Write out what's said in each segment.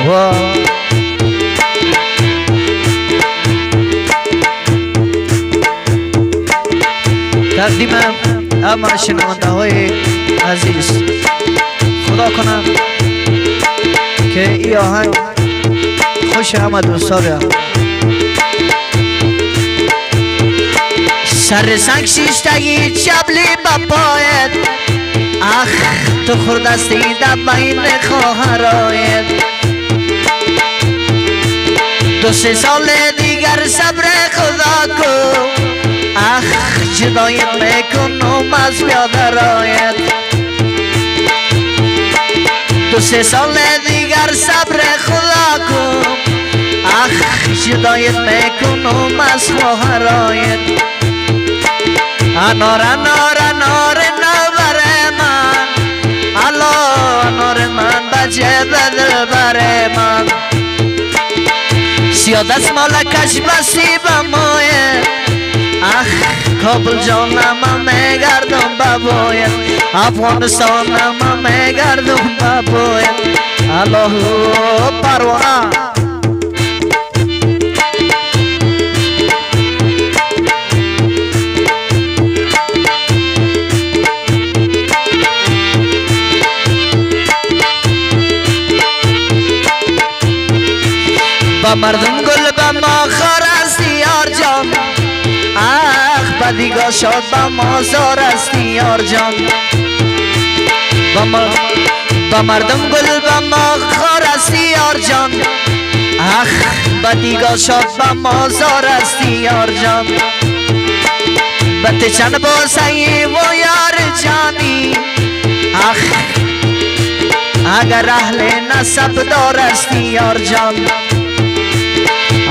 تقدیم امان شنونده های عزیز خدا کنم که ای آهنگ خوش همه دوستا بیاد. سر سنگ شیشتگی چبلی بپاید اخ تو خوردستی در بین خواهرایت. 2-3 سال دیگر صبر خدا کو اخ جدایت میکنم از بیادرایت. 2-3 سال دیگر صبر خدا کو اخ جدایت میکنم از خواهرایت. انار انار انار نور من الا انار من بجه بدل بر من. سیاد از مالکش بسی بمایه اخ کابل جانم میگردم بباید. افغانستانم میگردم بباید. اللهو پروان با مردم گل با ما خار است یار جان اخ بدیگاه شاد با ما زار است یار جان. با مردم گل با ما خار است یار جان اخ بدیگاه شاد با ما زار است یار جان. بت چند بوسهی و یار جانی اخ اگر اهل نسب دار است یار جان.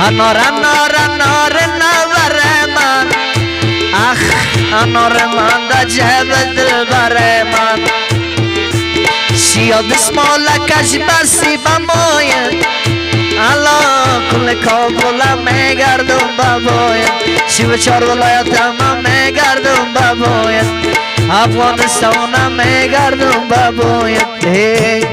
انار انار انار نور من اخ انار من دا جب دل بر من. سیاد اسمالکش بسی بماید الا کل کابل میگردم بباید. 34 ولایتم میگردم بباید. افغانستانم میگردم بباید.